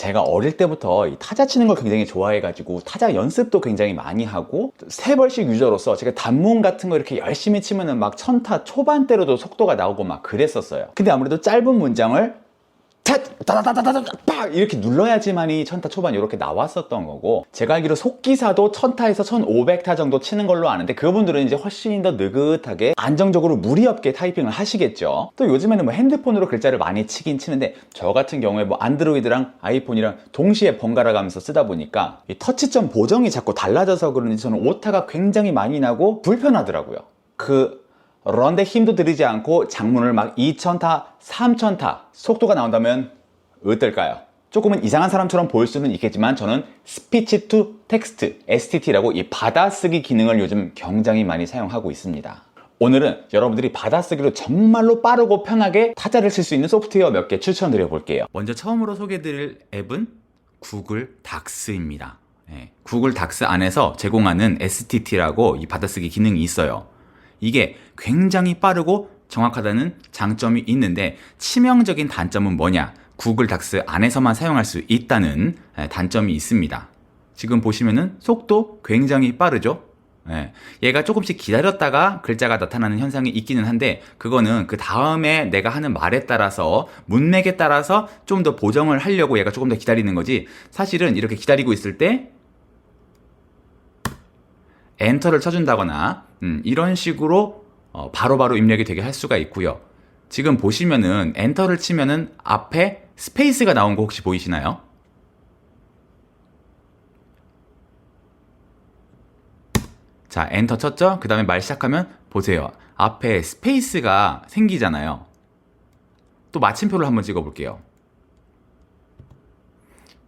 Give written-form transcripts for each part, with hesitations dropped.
제가 어릴 때부터 이 타자 치는 걸 굉장히 좋아해가지고 타자 연습도 굉장히 많이 하고 3벌씩 유저로서 제가 단문 같은 거 이렇게 열심히 치면은 막 1000타 초반대로도 속도가 나오고 막 그랬었어요. 근데 아무래도 짧은 문장을 팍 이렇게 눌러야지만이 1000타 초반 이렇게 나왔었던 거고, 제가 알기로 속기사도 1000타에서 1500타 정도 치는 걸로 아는데, 그분들은 이제 훨씬 더 느긋하게 안정적으로 무리 없게 타이핑을 하시겠죠. 또 요즘에는 뭐 핸드폰으로 글자를 많이 치긴 치는데, 저 같은 경우에 뭐 안드로이드랑 아이폰이랑 동시에 번갈아 가면서 쓰다 보니까 이 터치점 보정이 자꾸 달라져서 그런지 저는 오타가 굉장히 많이 나고 불편하더라고요. 그런데 힘도 들이지 않고 장문을 막 2000타, 3000타 속도가 나온다면 어떨까요? 조금은 이상한 사람처럼 보일 수는 있겠지만 저는 스피치 투 텍스트, STT라고 이 받아쓰기 기능을 요즘 굉장히 많이 사용하고 있습니다. 오늘은 여러분들이 받아쓰기로 정말로 빠르고 편하게 타자를 쓸 수 있는 소프트웨어 몇 개 추천드려 볼게요. 먼저 처음으로 소개해드릴 앱은 구글 닥스입니다. 구글 닥스 안에서 제공하는 STT라고 이 받아쓰기 기능이 있어요. 이게 굉장히 빠르고 정확하다는 장점이 있는데, 치명적인 단점은 뭐냐? 구글 닥스 안에서만 사용할 수 있다는 단점이 있습니다. 지금 보시면은 속도 굉장히 빠르죠? 얘가 조금씩 기다렸다가 글자가 나타나는 현상이 있기는 한데, 그거는 그 다음에 내가 하는 말에 따라서, 문맥에 따라서 좀 더 보정을 하려고 얘가 조금 더 기다리는 거지, 사실은 이렇게 기다리고 있을 때 엔터를 쳐준다거나 이런 식으로 바로바로 입력이 되게 할 수가 있고요. 지금 보시면은 엔터를 치면은 앞에 스페이스가 나온 거 혹시 보이시나요? 자, 엔터 쳤죠? 그 다음에 말 시작하면 보세요. 앞에 스페이스가 생기잖아요. 또 마침표를 한번 찍어 볼게요.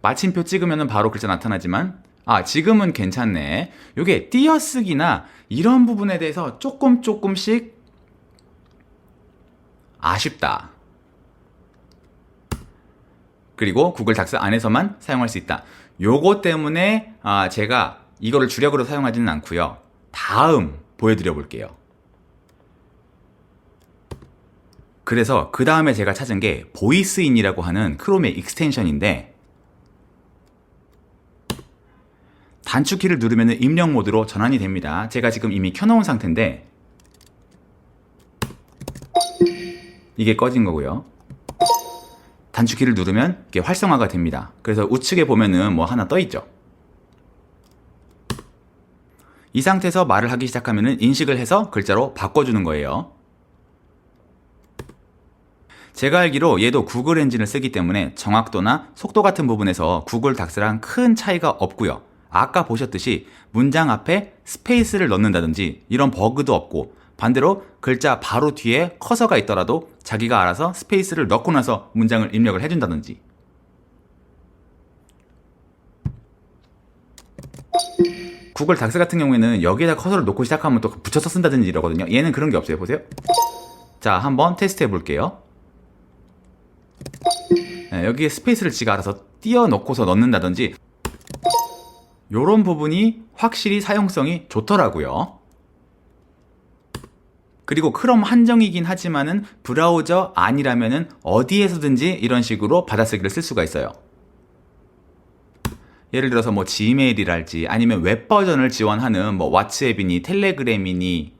마침표 찍으면 바로 글자 나타나지만, 지금은 괜찮네. 요게 띄어쓰기나 이런 부분에 대해서 조금씩 아쉽다. 그리고 구글 닥스 안에서만 사용할 수 있다. 요거 때문에 제가 이거를 주력으로 사용하지는 않고요. 다음 보여드려 볼게요. 그래서 그 다음에 제가 찾은 게 보이스인이라고 하는 크롬의 익스텐션인데, 단축키를 누르면 입력 모드로 전환이 됩니다. 제가 지금 이미 켜놓은 상태인데 이게 꺼진 거고요. 단축키를 누르면 이게 활성화가 됩니다. 그래서 우측에 보면은 뭐 하나 떠 있죠. 이 상태에서 말을 하기 시작하면은 인식을 해서 글자로 바꿔주는 거예요. 제가 알기로 얘도 구글 엔진을 쓰기 때문에 정확도나 속도 같은 부분에서 구글 닥스랑 큰 차이가 없고요. 아까 보셨듯이 문장 앞에 스페이스를 넣는다든지 이런 버그도 없고, 반대로 글자 바로 뒤에 커서가 있더라도 자기가 알아서 스페이스를 넣고 나서 문장을 입력을 해준다든지. 구글 닥스 같은 경우에는 여기에다 커서를 놓고 시작하면 또 붙여서 쓴다든지 이러거든요. 얘는 그런 게 없어요. 보세요. 자, 한번 테스트 해볼게요. 여기에 스페이스를 지가 알아서 띄워 놓고서 넣는다든지, 요런 부분이 확실히 사용성이 좋더라고요. 그리고 크롬 한정이긴 하지만은 브라우저 아니라면은 어디에서든지 이런 식으로 받아쓰기를 쓸 수가 있어요. 예를 들어서 뭐 지메일이랄지 아니면 웹 버전을 지원하는 뭐 왓츠앱이니 텔레그램이니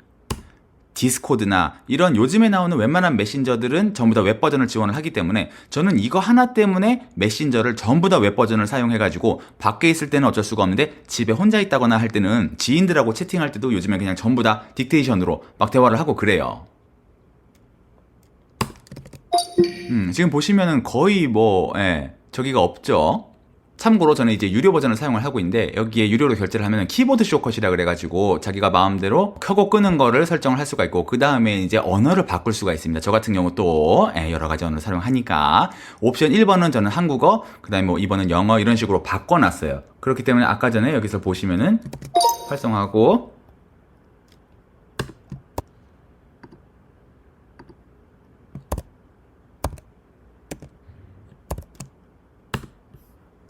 디스코드나 이런 요즘에 나오는 웬만한 메신저들은 전부 다 웹 버전을 지원을 하기 때문에, 저는 이거 하나 때문에 메신저를 전부 다 웹 버전을 사용해가지고 밖에 있을 때는 어쩔 수가 없는데 집에 혼자 있다거나 할 때는 지인들하고 채팅할 때도 요즘에 그냥 전부 다 딕테이션으로 막 대화를 하고 그래요. 지금 보시면은 거의 저기가 없죠. 참고로 저는 이제 유료 버전을 사용을 하고 있는데, 여기에 유료로 결제를 하면 키보드 쇼컷이라 그래가지고 자기가 마음대로 켜고 끄는 거를 설정을 할 수가 있고, 그 다음에 이제 언어를 바꿀 수가 있습니다. 저 같은 경우 또 여러 가지 언어를 사용하니까 옵션 1번은 저는 한국어, 그 다음에 뭐 2번은 영어 이런 식으로 바꿔놨어요. 그렇기 때문에 아까 전에 여기서 보시면은 활성화하고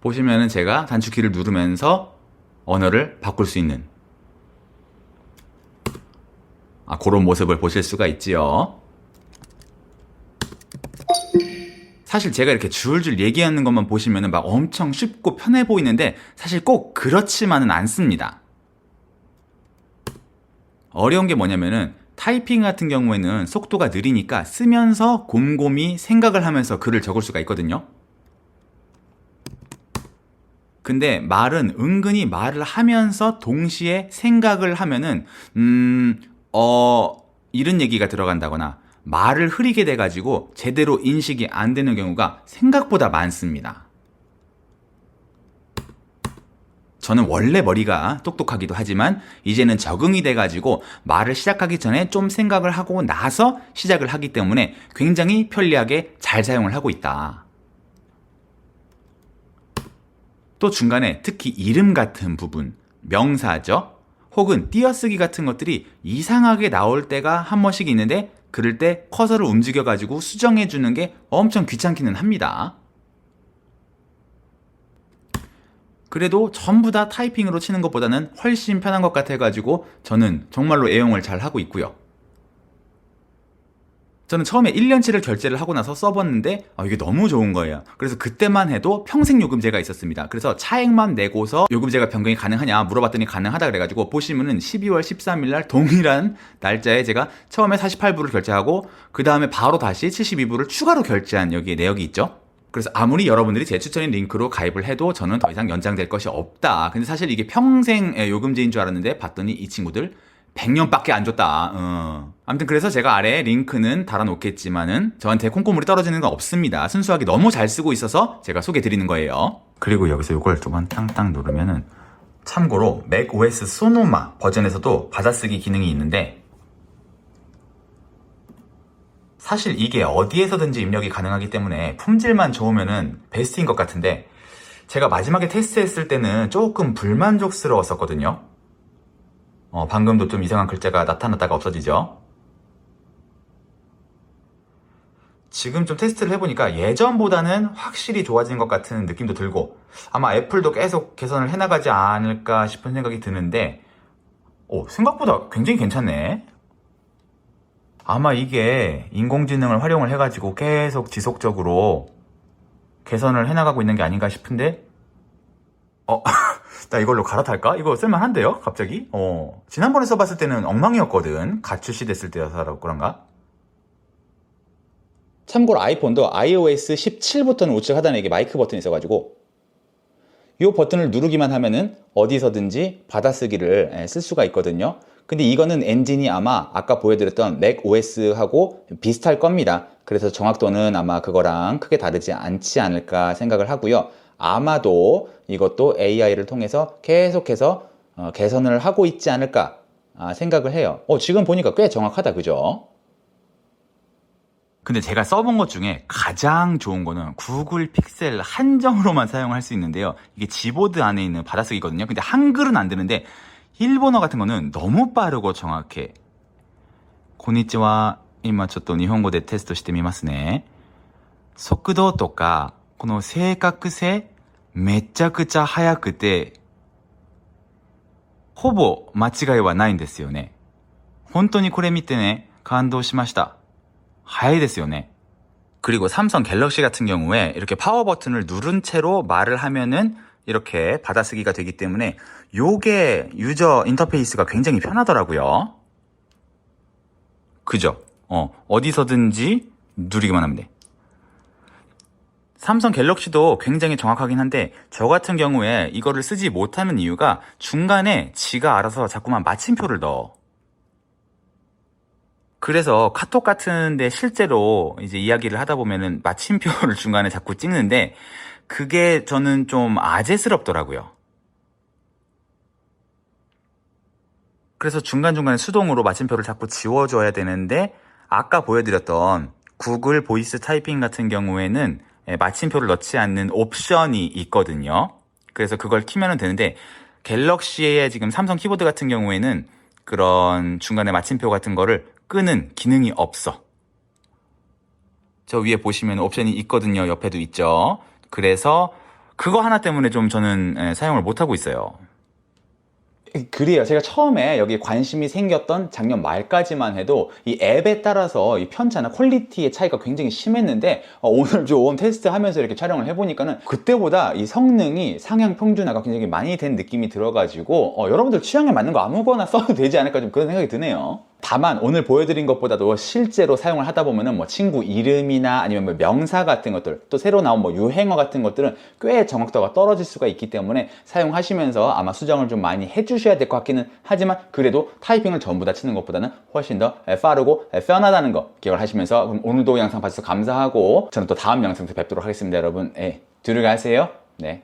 보시면은 제가 단축키를 누르면서 언어를 바꿀 수 있는 그런 모습을 보실 수가 있지요. 사실 제가 이렇게 줄줄 얘기하는 것만 보시면은 막 엄청 쉽고 편해 보이는데 사실 꼭 그렇지만은 않습니다. 어려운 게 뭐냐면은 타이핑 같은 경우에는 속도가 느리니까 쓰면서 곰곰이 생각을 하면서 글을 적을 수가 있거든요. 근데 말은 은근히 말을 하면서 동시에 생각을 하면은 이런 얘기가 들어간다거나 말을 흐리게 돼가지고 제대로 인식이 안 되는 경우가 생각보다 많습니다. 저는 원래 머리가 똑똑하기도 하지만 이제는 적응이 돼가지고 말을 시작하기 전에 좀 생각을 하고 나서 시작을 하기 때문에 굉장히 편리하게 잘 사용을 하고 있다. 또 중간에 특히 이름 같은 부분, 명사죠? 혹은 띄어쓰기 같은 것들이 이상하게 나올 때가 한 번씩 있는데 그럴 때 커서를 움직여가지고 수정해주는 게 엄청 귀찮기는 합니다. 그래도 전부 다 타이핑으로 치는 것보다는 훨씬 편한 것 같아가지고 저는 정말로 애용을 잘 하고 있고요. 저는 처음에 1년치를 결제를 하고 나서 써봤는데 이게 너무 좋은 거예요. 그래서 그때만 해도 평생 요금제가 있었습니다. 그래서 차액만 내고서 요금제가 변경이 가능하냐 물어봤더니 가능하다 그래가지고 보시면은 12월 13일 날 동일한 날짜에 제가 처음에 48불을 결제하고 그 다음에 바로 다시 72불을 추가로 결제한 여기에 내역이 있죠. 그래서 아무리 여러분들이 제 추천인 링크로 가입을 해도 저는 더 이상 연장될 것이 없다. 근데 사실 이게 평생 요금제인 줄 알았는데 봤더니 이 친구들 100년밖에 안 줬다. 아무튼 그래서 제가 아래에 링크는 달아놓겠지만은 저한테 콩고물이 떨어지는 건 없습니다. 순수하게 너무 잘 쓰고 있어서 제가 소개해드리는 거예요. 그리고 여기서 이걸 조금 땅땅 누르면은 참고로 맥OS 소노마 버전에서도 받아쓰기 기능이 있는데 사실 이게 어디에서든지 입력이 가능하기 때문에 품질만 좋으면은 베스트인 것 같은데 제가 마지막에 테스트했을 때는 조금 불만족스러웠었거든요. 방금도 좀 이상한 글자가 나타났다가 없어지죠. 지금 좀 테스트를 해보니까 예전보다는 확실히 좋아진 것 같은 느낌도 들고 아마 애플도 계속 개선을 해나가지 않을까 싶은 생각이 드는데 생각보다 굉장히 괜찮네. 아마 이게 인공지능을 활용을 해가지고 계속 지속적으로 개선을 해나가고 있는 게 아닌가 싶은데 나 이걸로 갈아탈까? 이거 쓸만한데요? 갑자기? 지난번에 써봤을 때는 엉망이었거든. 갓 출시됐을 때여서 그런가? 참고로 아이폰도 iOS 17부터는 우측 하단에 이게 마이크 버튼이 있어가지고 이 버튼을 누르기만 하면은 어디서든지 받아쓰기를 쓸 수가 있거든요. 근데 이거는 엔진이 아마 아까 보여드렸던 맥OS하고 비슷할 겁니다. 그래서 정확도는 아마 그거랑 크게 다르지 않지 않을까 생각을 하고요. 아마도 이것도 AI를 통해서 계속해서 개선을 하고 있지 않을까 생각을 해요. 지금 보니까 꽤 정확하다, 그죠? 근데 제가 써본 것 중에 가장 좋은 거는 구글 픽셀 한정으로만 사용할 수 있는데요. 이게 지보드 안에 있는 받아쓰기거든요. 근데 한글은 안 되는데 일본어 같은 거는 너무 빠르고 정확해. 고니치와今ちょっと日本語でテストしてみますね。速度とかこの正確性めちゃくちゃ速くてほぼ間違いはないんですよね。本当にこれ見てね感動しました。早いですよね. 그리고 삼성 갤럭시 같은 경우에 이렇게 파워 버튼을 누른 채로 말을 하면은 이렇게 받아쓰기가 되기 때문에 요게 유저 인터페이스가 굉장히 편하더라고요. 그죠? 어디서든지 누르기만 하면 돼. 삼성 갤럭시도 굉장히 정확하긴 한데 저 같은 경우에 이거를 쓰지 못하는 이유가 중간에 지가 알아서 자꾸만 마침표를 넣어. 그래서 카톡 같은데 실제로 이제 이야기를 하다 보면은 마침표를 중간에 자꾸 찍는데 그게 저는 좀 아재스럽더라고요. 그래서 중간중간에 수동으로 마침표를 자꾸 지워줘야 되는데 아까 보여드렸던 구글 보이스 타이핑 같은 경우에는 마침표를 넣지 않는 옵션이 있거든요. 그래서 그걸 키면 되는데 갤럭시의 지금 삼성 키보드 같은 경우에는 그런 중간에 마침표 같은 거를 끄는 기능이 없어. 저 위에 보시면 옵션이 있거든요. 옆에도 있죠. 그래서 그거 하나 때문에 좀 저는 사용을 못하고 있어요. 그래요. 제가 처음에 여기 관심이 생겼던 작년 말까지만 해도 이 앱에 따라서 이 편차나 퀄리티의 차이가 굉장히 심했는데 오늘 좀 테스트 하면서 이렇게 촬영을 해보니까는 그때보다 이 성능이 상향 평준화가 굉장히 많이 된 느낌이 들어가지고 여러분들 취향에 맞는 거 아무거나 써도 되지 않을까 좀 그런 생각이 드네요. 다만 오늘 보여드린 것보다도 실제로 사용을 하다 보면은 뭐 친구 이름이나 아니면 뭐 명사 같은 것들, 또 새로 나온 뭐 유행어 같은 것들은 꽤 정확도가 떨어질 수가 있기 때문에 사용하시면서 아마 수정을 좀 많이 해주셔야 될 것 같기는 하지만 그래도 타이핑을 전부 다 치는 것보다는 훨씬 더 빠르고 편하다는 거 기억을 하시면서 그럼 오늘도 영상 봐주셔서 감사하고 저는 또 다음 영상에서 뵙도록 하겠습니다. 여러분, 들어가세요. 네.